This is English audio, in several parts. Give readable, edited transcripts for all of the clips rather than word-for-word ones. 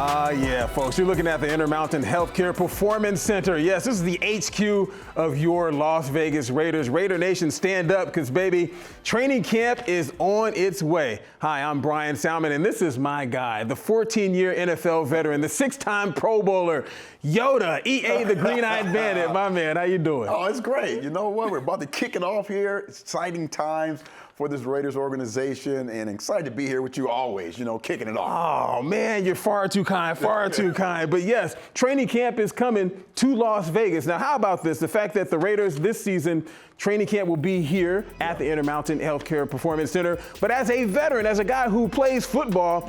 Yeah, folks, you're looking at the Intermountain Healthcare Performance Center. Yes, this is the HQ of your Las Vegas Raiders. Raider Nation, stand up, because, baby, training camp is on its way. Hi, I'm Bryan Salmond, and this is my guy, the 14-year NFL veteran, the 6-time Pro Bowler, Yoda, EA, the Green-Eyed Bandit. My man, how you doing? Oh, it's great. You know what? We're about to kick it off here. Exciting times for this Raiders organization, and excited to be here with you always, kicking it off. Oh, man, you're far too kind, far too kind. But yes, training camp is coming to Las Vegas. Now, how about this? The fact that the Raiders this season, training camp will be here at the Intermountain Healthcare Performance Center. But as a veteran, as a guy who plays football,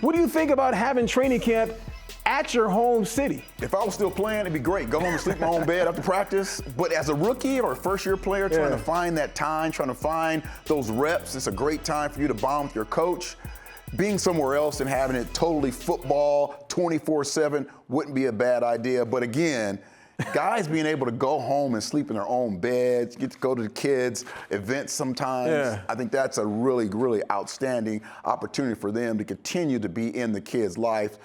what do you think about having training camp at your home city? If I was still playing, it'd be great. Go home and sleep in my own bed after practice. But as a rookie or a first-year player trying to find that time, trying to find those reps, it's a great time for you to bond with your coach. Being somewhere else and having it totally football 24/7 wouldn't be a bad idea. But again, guys being able to go home and sleep in their own beds, get to go to the kids' events sometimes, I think that's a really, really outstanding opportunity for them to continue to be in the kids' life,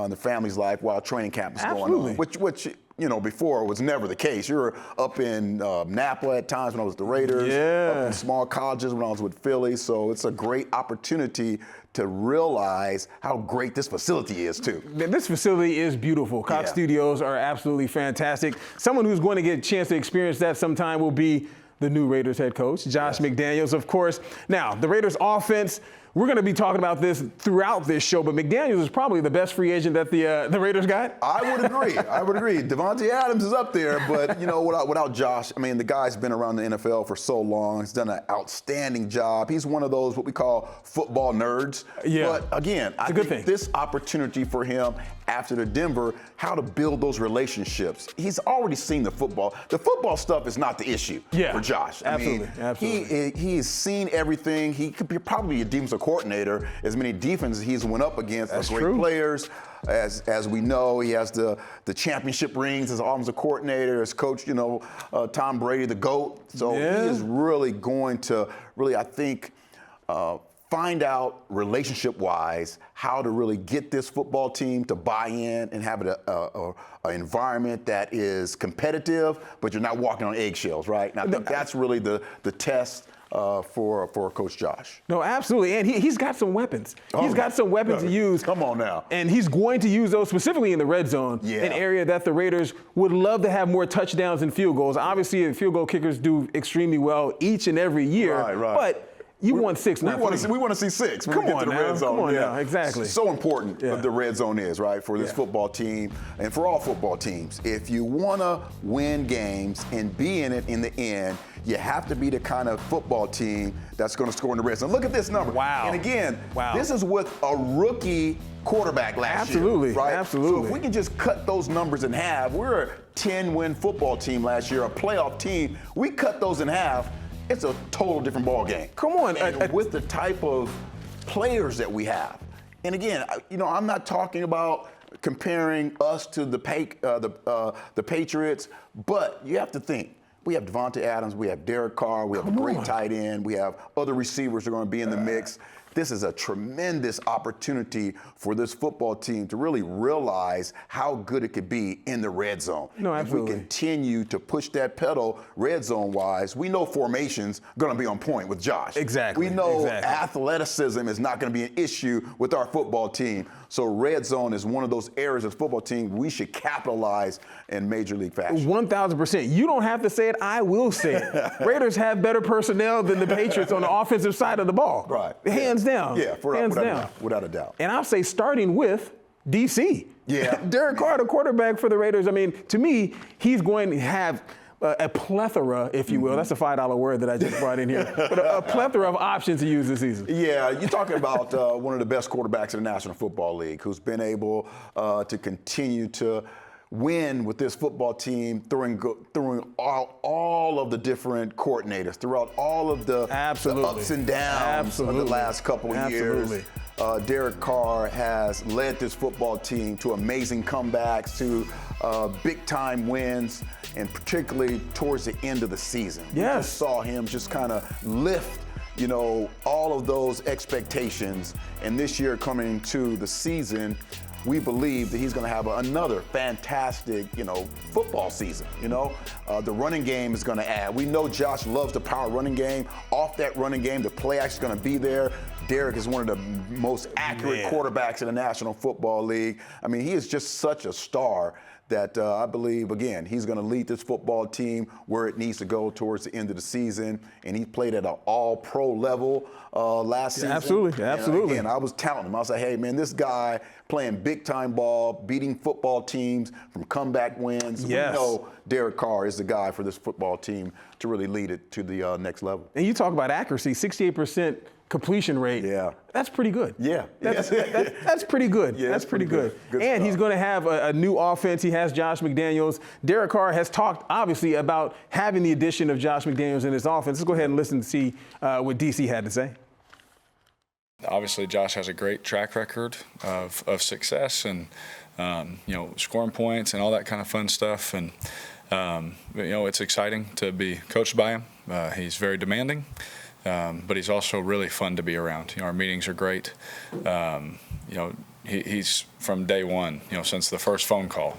the family's life while training camp is going on. Which before was never the case. You were up in Napa at times when I was with the Raiders, up in small colleges when I was with Philly. So it's a great opportunity to realize how great this facility is, too. This facility is beautiful. Cox Studios are absolutely fantastic. Someone who's going to get a chance to experience that sometime will be the new Raiders head coach, Josh McDaniels, of course. Now, the Raiders offense, we're going to be talking about this throughout this show, but McDaniels is probably the best free agent that the Raiders got. I would agree. Davante Adams is up there, but, without Josh, the guy's been around the NFL for so long. He's done an outstanding job. He's one of those, what we call football nerds. But, again, I think this opportunity for him after the Denver, how to build those relationships. He's already seen the football. The football stuff is not the issue for Josh. Absolutely. He's seen everything. He could be probably a defensive coordinator. As many defenses he's went up against are great players. As we know, he has the championship rings as offensive coordinator, as coach, Tom Brady, the GOAT. So he is really going to I think, find out relationship-wise how to really get this football team to buy in and have an environment that is competitive, but you're not walking on eggshells, right? And I think that's really the test for Coach Josh. No, absolutely. And he's got some weapons. He's got some weapons to use. Come on now. And he's going to use those specifically in the red zone, an area that the Raiders would love to have more touchdowns and field goals. Obviously, field goal kickers do extremely well each and every year. Right. But we want 6, not 3. We want to see 6 when we get to the red zone. Come on now, exactly. So important the red zone is, right, for this football team and for all football teams. If you want to win games and be in it in the end, you have to be the kind of football team that's going to score in the red zone. Look at this number. Wow. And again, this is with a rookie quarterback last year. Right? Absolutely. So if we can just cut those numbers in half, we're a 10-win football team last year, a playoff team. We cut those in half. It's a total different ball game. Come on. And with the type of players that we have. And again, I'm not talking about comparing us to the Patriots, but you have to think. We have Davante Adams, we have Derek Carr, we have a great tight end, we have other receivers that are going to be in the mix. This is a tremendous opportunity for this football team to really realize how good it could be in the red zone. No, absolutely. If we continue to push that pedal red zone-wise, we know formation's going to be on point with Josh. Exactly. We know athleticism is not going to be an issue with our football team. So red zone is one of those areas of the football team we should capitalize in Major League fashion. 1,000%. You don't have to say it. I will say it. Raiders have better personnel than the Patriots on the offensive side of the ball. Right. Hands down. Yeah, without a doubt. And I'll say starting with DC. Yeah. Derek Carr, the quarterback for the Raiders. To me, he's going to have a plethora, if you will. That's a $5 word that I just brought in here. But a plethora of options to use this season. Yeah, you're talking about one of the best quarterbacks in the National Football League who's been able to continue to win with this football team through all of the different coordinators, throughout all of the ups and downs of the last couple of years. Derek Carr has led this football team to amazing comebacks, to big-time wins, and particularly towards the end of the season. We just saw him just kind of lift, all of those expectations. And this year coming into the season, we believe that he's going to have another fantastic, football season. The running game is going to add. We know Josh loves the power running game. Off that running game, the play action is going to be there. Derek is one of the most accurate quarterbacks in the National Football League. I mean, he is just such a star that I believe, again, he's going to lead this football team where it needs to go towards the end of the season. And he played at an all-pro level last season. Absolutely. And I was telling him, I was like, hey, man, this guy playing big-time ball, beating football teams from comeback wins. Yes. We know Derek Carr is the guy for this football team to really lead it to the next level. And you talk about accuracy, 68% completion rate. Yeah. That's pretty good. Yeah. That's pretty good. Yeah, that's pretty good. Good and stuff. he's going to have a new offense. He has Josh McDaniels. Derek Carr has talked, obviously, about having the addition of Josh McDaniels in his offense. Let's go ahead and listen to see what DC had to say. Obviously, Josh has a great track record of success and, scoring points and all that kind of fun stuff. And, it's exciting to be coached by him. He's very demanding. But he's also really fun to be around. Our meetings are great. He's from day one, since the first phone call,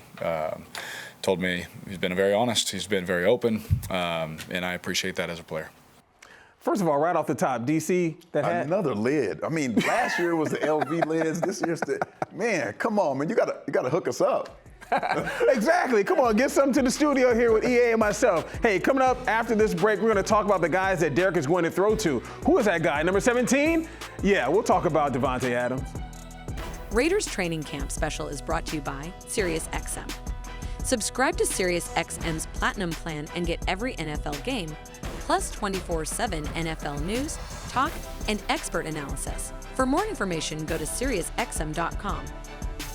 told me he's been very honest. He's been very open, and I appreciate that as a player. First of all, right off the top, DC, that hat. Another lid. I mean, last year was the LV lids. This year's man, come on, man. You gotta hook us up. Exactly. Come on, get something to the studio here with EA and myself. Hey, coming up after this break, we're going to talk about the guys that Derek is going to throw to. Who is that guy? Number 17? Yeah, we'll talk about Davante Adams. Raiders Training Camp Special is brought to you by SiriusXM. Subscribe to SiriusXM's Platinum Plan and get every NFL game, plus 24/7 NFL news, talk, and expert analysis. For more information, go to SiriusXM.com.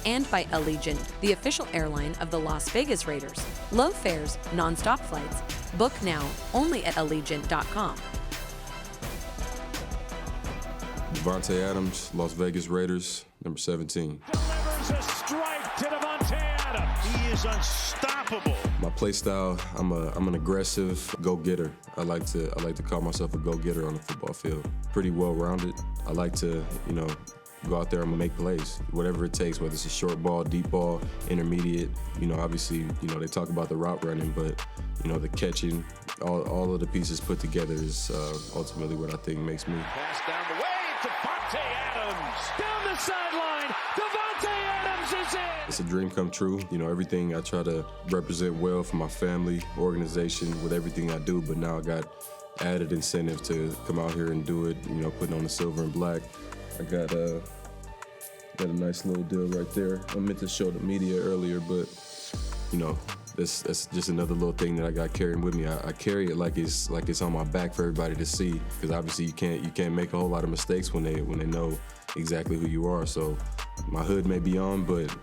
And by Allegiant, the official airline of the Las Vegas Raiders. Low fares, nonstop flights. Book now only at Allegiant.com. Davante Adams, Las Vegas Raiders, number 17. Delivers a strike to Davante Adams. He is unstoppable. My play style, I'm an aggressive go-getter. I like to call myself a go-getter on the football field. Pretty well-rounded. I like to, go out there, I'm gonna make plays, whatever it takes, whether it's a short ball, deep ball, intermediate. Obviously, they talk about the route running, but, the catching, all of the pieces put together is ultimately what I think makes me. Pass down the way, Davante Adams. Down the sideline, Davante Adams is in. It's a dream come true. Everything I try to represent well for my family, organization, with everything I do, but now I got added incentive to come out here and do it, putting on the silver and black. I got a nice little deal right there. I meant to show the media earlier, but that's just another little thing that I got carrying with me. I carry it like it's on my back for everybody to see, because obviously you can't make a whole lot of mistakes when they know exactly who you are. So my hood may be on, but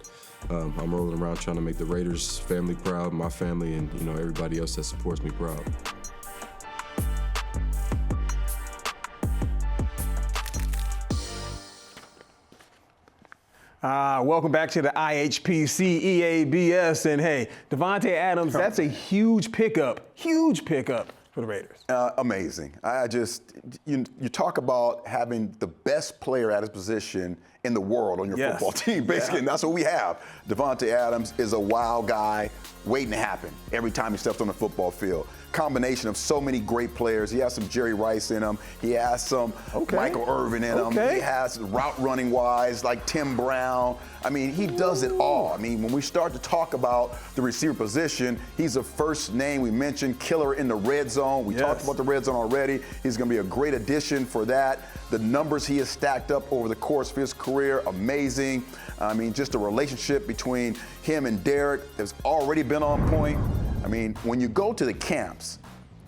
I'm rolling around trying to make the Raiders family proud, my family, and everybody else that supports me proud. Welcome back to the IHPC EABS. And hey, Davante Adams, that's a huge pickup for the Raiders. Amazing. You talk about having the best player at his position in the world on your football team, basically, and that's what we have. Davante Adams is a wow guy waiting to happen every time he steps on the football field. Combination of so many great players. He has some Jerry Rice in him. He has some Michael Irvin in him. He has route running wise like Tim Brown. I mean, he does it all. I mean, when we start to talk about the receiver position, he's the first name we mentioned, killer in the red zone. We talked about the red zone already. He's going to be a great addition for that. The numbers he has stacked up over the course of his career, amazing. I mean, just the relationship between him and Derek has already been on point. I mean, when you go to the camps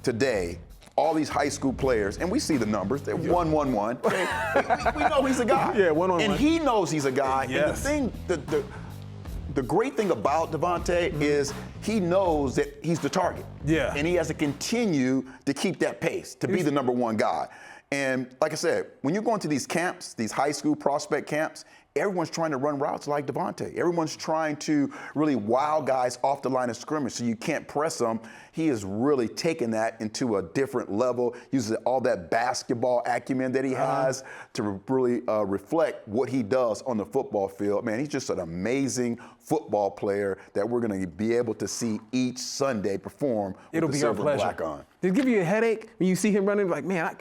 today, all these high school players, and we see the numbers, they're 1-1-1. We know he's a guy. Yeah, 1-on-1. And he knows he's a guy. Yes. And the great thing about Davante is he knows that he's the target. Yeah. And he has to continue to keep that pace, to be the number one guy. And like I said, when you're going to these camps, these high school prospect camps, everyone's trying to run routes like Davante. Everyone's trying to really wow guys off the line of scrimmage so you can't press them. He has really taken that into a different level, uses all that basketball acumen that he has to really reflect what he does on the football field. Man, he's just an amazing football player that we're going to be able to see each Sunday perform with the silver and black on. Did it give you a headache when you see him running? Like, man,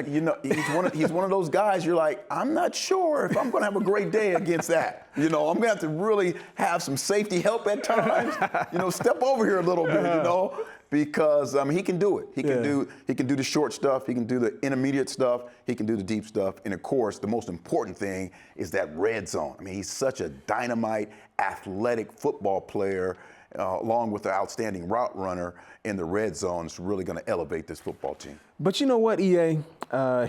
you know, he's one of those guys. You're like, I'm not sure if I'm going to have a great day against that. You know, I'm going to have to really have some safety help at times. You know, step over here a little bit. You know, because he can do it. He can do the short stuff. He can do the intermediate stuff. He can do the deep stuff. And of course, the most important thing is that red zone. I mean, he's such a dynamite, athletic football player. Along with the outstanding route runner in the red zone, is really going to elevate this football team. But you know what, EA?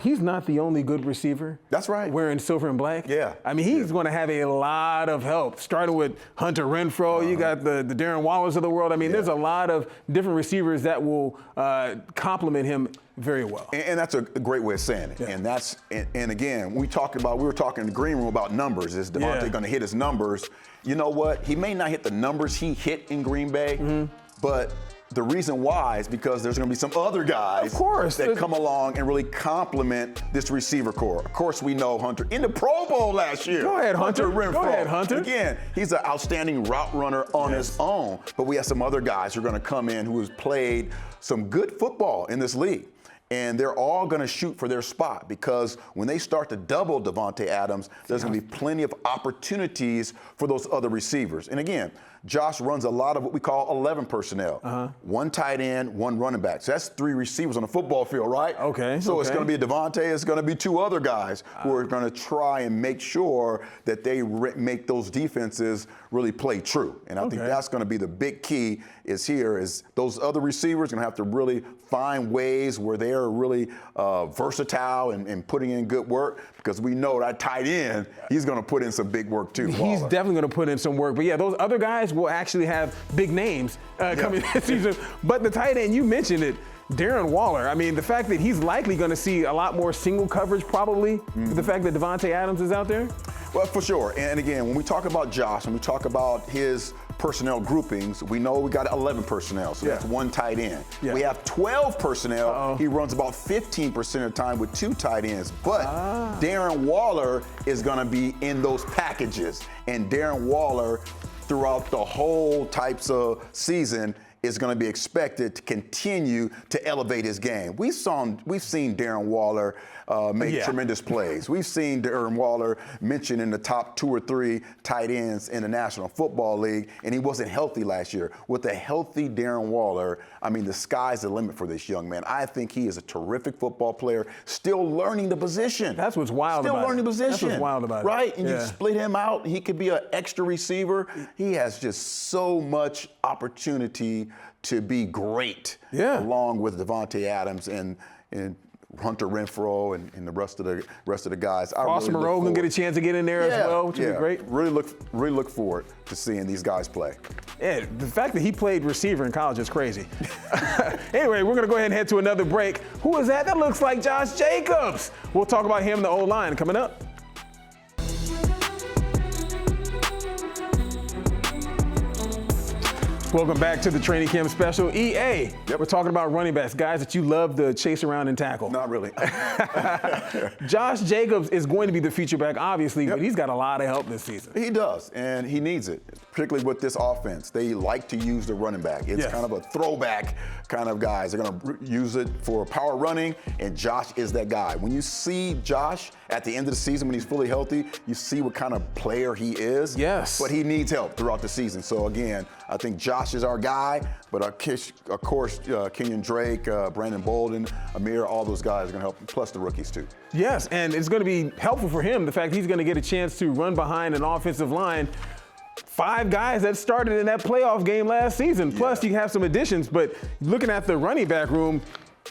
He's not the only good receiver. That's right. Wearing silver and black. Yeah. I mean, he's going to have a lot of help, starting with Hunter Renfrow. You got the Darren Wallers of the world. I mean, there's a lot of different receivers that will complement him very well. And that's a great way of saying it. Yeah. And again, we were talking in the green room about numbers. Is Davante going to hit his numbers? You know what? He may not hit the numbers he hit in Green Bay, but the reason why is because there's going to be some other guys that come along and really complement this receiver core. Of course, we know Hunter in the Pro Bowl last year. Go ahead, Hunter. Renfrow. Go ahead, Hunter. Again, he's an outstanding route runner on his own, but we have some other guys who are going to come in who has played some good football in this league. And they're all going to shoot for their spot because when they start to double Davante Adams, there's going to be plenty of opportunities for those other receivers. And again, Josh runs a lot of what we call 11 personnel. One tight end, one running back. So that's 3 receivers on the football field, right? Okay. So it's going to be Davante. It's going to be 2 other guys who are going to try and make sure that they make those defenses really play true. And I think that's going to be the big key is those other receivers going to have to really find ways where they're really versatile and putting in good work because we know that tight end, he's going to put in some big work too. He's definitely going to put in some work. But yeah, those other guys will actually have big names coming this season. But the tight end, you mentioned it, Darren Waller. I mean, the fact that he's likely going to see a lot more single coverage probably, the fact that Davante Adams is out there. Well, for sure. And again, when we talk about Josh, when we talk about his personnel groupings, we know we got 11 personnel, so that's 1 tight end. We have 12 personnel. He runs about 15% of the time with 2 tight ends. But Darren Waller is going to be in those packages. And Darren Waller, throughout the whole types of season, is going to be expected to continue to elevate his game. We've seen Darren Waller make tremendous plays. We've seen Darren Waller mentioned in the top 2 or 3 tight ends in the National Football League, and he wasn't healthy last year. With a healthy Darren Waller, I mean, the sky's the limit for this young man. I think he is a terrific football player, still learning the position. That's what's wild about it. Still learning the position. That's what's wild about it. Right? And you split him out, he could be an extra receiver. He has just so much opportunity to be great, along with Davante Adams and Hunter Renfrow and the rest of the guys. Foster Moreau can get a chance to get in there as well, which would be great. Really look forward to seeing these guys play. Yeah, the fact that he played receiver in college is crazy. Anyway, we're going to go ahead and head to another break. Who is that? That looks like Josh Jacobs. We'll talk about him, the O-line, coming up. Welcome back to the training camp special. EA, we're talking about running backs, guys that you love to chase around and tackle. Not really. Josh Jacobs is going to be the feature back, obviously, but he's got a lot of help this season. He does, and he needs it, particularly with this offense. They like to use the running back. It's kind of a throwback kind of guys. They're going to use it for power running, and Josh is that guy. When you see Josh at the end of the season when he's fully healthy, you see what kind of player he is. Yes. But he needs help throughout the season. So, again, I think Josh is our guy, but of course, Kenyon Drake, Brandon Bolden, Amir, all those guys are going to help, plus the rookies too. Yes, and it's going to be helpful for him, the fact he's going to get a chance to run behind an offensive line. 5 guys that started in that playoff game last season. Plus, you have some additions, but looking at the running back room,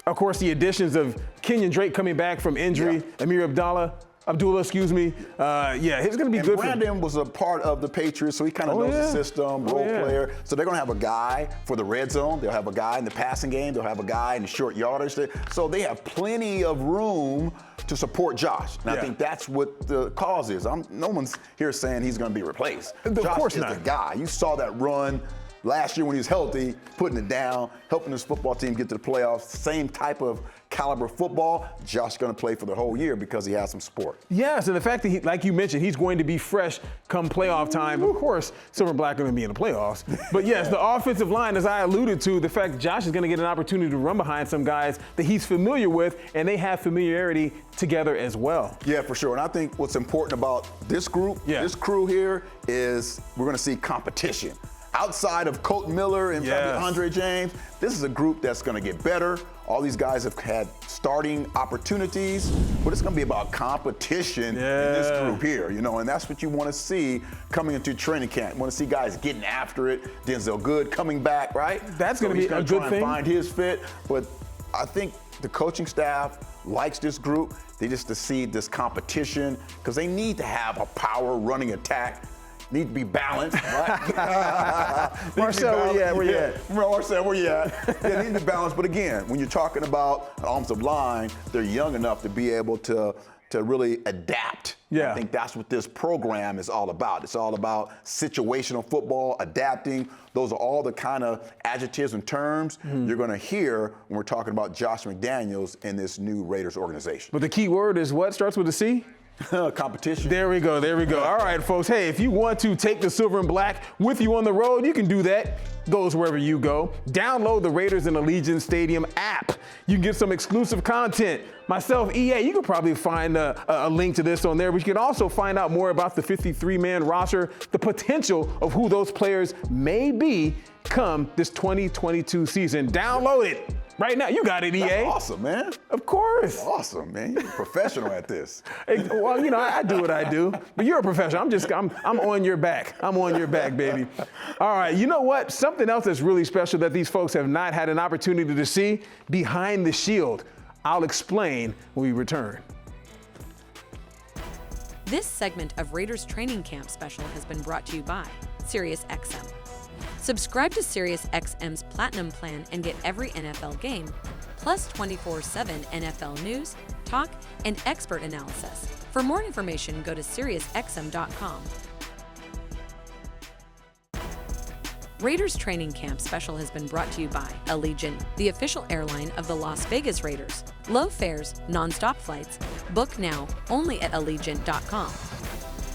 of course, the additions of Kenyon Drake coming back from injury, Amir Abdallah, Abdullah, excuse me. Yeah, he's going to be good. Brandon was a part of the Patriots, so he kind of knows the system, role player. So they're going to have a guy for the red zone. They'll have a guy in the passing game. They'll have a guy in the short yardage. So they have plenty of room to support Josh. And I think that's what the cause is. No one's here saying he's going to be replaced. Of course Josh not. is the guy. You saw that run last year when he was healthy, putting it down, helping his football team get to the playoffs. Same type of caliber football. Josh is going to play for the whole year because he has some support. Yes, and the fact that, like you mentioned, he's going to be fresh come playoff time. Of course, Silver and Black are going to be in the playoffs. But yes, the offensive line, as I alluded to, the fact that Josh is going to get an opportunity to run behind some guys that he's familiar with, and they have familiarity together as well. Yeah, for sure. And I think what's important about this group, this crew here, is we're going to see competition. Outside of Colt Miller and Andre James, this is a group that's going to get better. All these guys have had starting opportunities, but it's going to be about competition in this group here, you know, and that's what you want to see coming into training camp. You want to see guys getting after it. Denzel Good coming back, right? That's going to be a good thing. Find his fit, but I think the coaching staff likes this group. They just to see this competition because they need to have a power running attack. Need to be balanced, right? Marcel, where you at? Marcel, where you at? Yeah, need to be balanced. But again, when you're talking about an offensive line, they're young enough to be able to really adapt. Yeah. I think that's what this program is all about. It's all about situational football, adapting. Those are all the kind of adjectives and terms you're going to hear when we're talking about Josh McDaniels in this new Raiders organization. But the key word is what? Starts with a C? Competition. There we go. All right, folks. Hey, if you want to take the Silver and Black with you on the road, you can do that. Goes wherever you go. Download the Raiders in Allegiant Stadium app. You can get some exclusive content. Myself, EA, you can probably find a link to this on there, but you can also find out more about the 53-man roster, the potential of who those players may be come this 2022 season. Download it right now. You got it, EA. That's awesome, man. Of course. That's awesome, man. You're a professional at this. Well, you know, I do what I do, but you're a professional. I'm on your back. I'm on your back, baby. All right, you know what? Something else that's really special that these folks have not had an opportunity to see, behind the shield. I'll explain when we return. This segment of Raiders Training Camp Special has been brought to you by SiriusXM. Subscribe to SiriusXM's Platinum plan and get every NFL game, plus 24/7 NFL news, talk, and expert analysis. For more information, go to SiriusXM.com. Raiders Training Camp Special has been brought to you by Allegiant, the official airline of the Las Vegas Raiders. Low fares, non-stop flights. Book now only at Allegiant.com.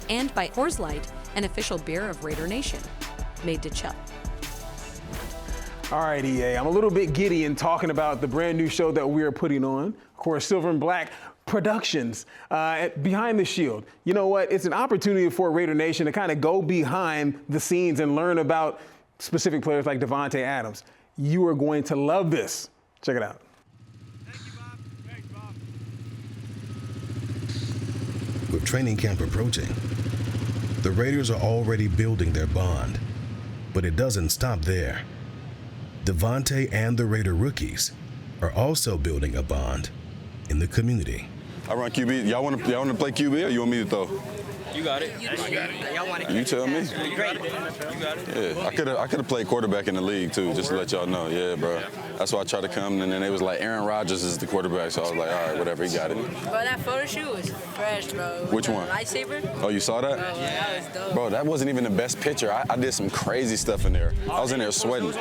And by Coors Light, an official beer of Raider Nation. Made to chill. All right, EA, I'm a little bit giddy in talking about the brand new show that we are putting on. Of course, Silver and Black Productions, Behind the Shield. You know what? It's an opportunity for Raider Nation to kind of go behind the scenes and learn about specific players like Davante Adams. You are going to love this. Check it out. Thank you, Bob. Thanks, Bob. With training camp approaching, the Raiders are already building their bond, but it doesn't stop there. Davante and the Raider rookies are also building a bond in the community. I run QB. Y'all want to play QB or you want me to throw? You got it. You tell me. Great. You got it. Yeah, I could have played quarterback in the league too, just to let y'all know. Yeah, bro. That's why I tried to come, and then it was like Aaron Rodgers is the quarterback, so I was like, all right, whatever, he got it. Bro, that photo shoot was fresh, bro. Which one? Lightsaber. Oh, you saw that? Oh, yeah, that was dope. Bro, that wasn't even the best picture. I did some crazy stuff in there. I was in there sweating.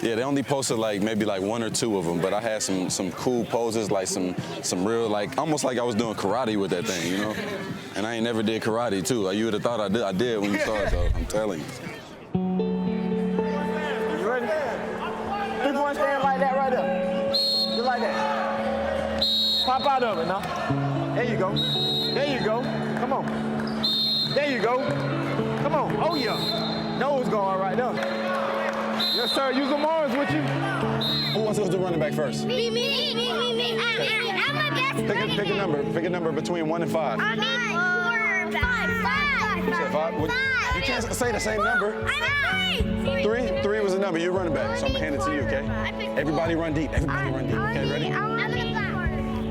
Yeah, they only posted maybe one or two of them, but I had some cool poses, like some real, almost like I was doing karate with that thing, you know? And I ain't never did karate too. You would have thought I did when you saw it though, I'm telling you. You ready? 3-point stand like that right there. Just like that. Pop out of it now. There you go. There you go. Come on. There you go. Come on. Oh yeah. Nose guard right there. Yes, sir. Use them arms with you. Who wants to go to running back first? Me. I'm a best Pick a number. Pick a number between 1 and 5. I mean, 4, 5. You said 5? You can't say the same number. 3? 3 was the number. You're running back, so I'm gonna hand it to you, okay? Everybody run deep. Okay, ready?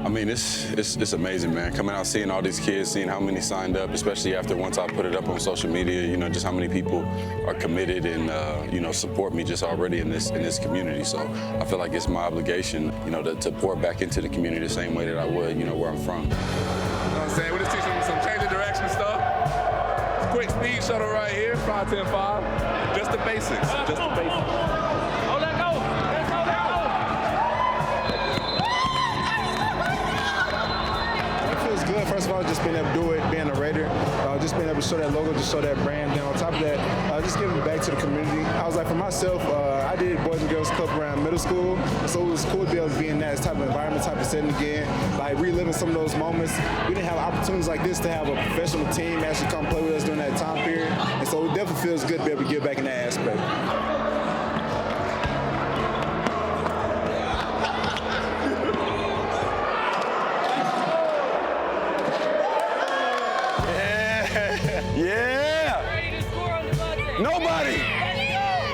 I mean, it's amazing, man. Coming out, seeing all these kids, seeing how many signed up, especially after once I put it up on social media, you know, just how many people are committed and, you know, support me just already in this community. So I feel like it's my obligation, you know, to pour back into the community the same way that I would, you know, where I'm from. You know what I'm saying? We're just teaching them some change of direction stuff. Quick speed shuttle right here, 5-10-5. Just the basics, just the basics. Oh, let go. Let go, let go. It feels good. First of all, just being able to do it, being a Raider, just being able to show that logo, just show that brand. Then on top of that, just giving back to the community. I was like, for myself, I did Boys and Girls Club around middle school, so it was cool to be able to be in that type of environment, type of setting again, like reliving some of those moments. We didn't have opportunities like this to have a professional team actually come play with us during that time period, and so it definitely feels good to be able to give back in that aspect.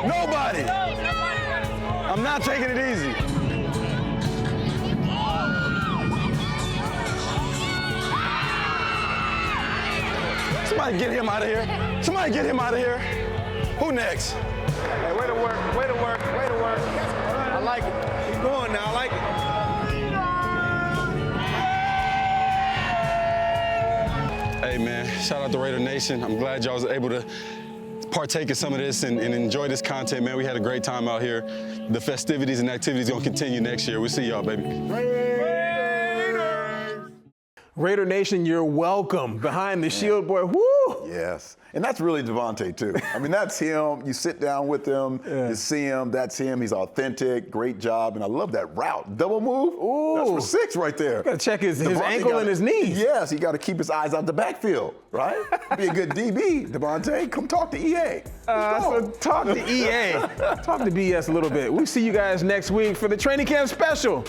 Nobody. I'm not taking it easy. Somebody get him out of here. Somebody get him out of here. Who next? Hey, way to work, way to work, way to work. I like it. Keep going now, I like it. Hey, man, shout out to Raider Nation. I'm glad y'all was able to partake in some of this and enjoy this content, man. We had a great time out here. The festivities and activities gonna continue next year. We'll see y'all, baby. Raider Nation, you're welcome. Behind the shield, boy, woo! Yes, and that's really Davante too. I mean, that's him. You sit down with him, you see him, that's him. He's authentic, great job, and I love that route. Double move, ooh. That's for 6 right there. Gotta check his ankle and his knees. Yes, he gotta keep his eyes out the backfield, right? Be a good DB, Davante. Come talk to EA. So talk to EA. Talk to BS a little bit. We'll see you guys next week for the training camp special.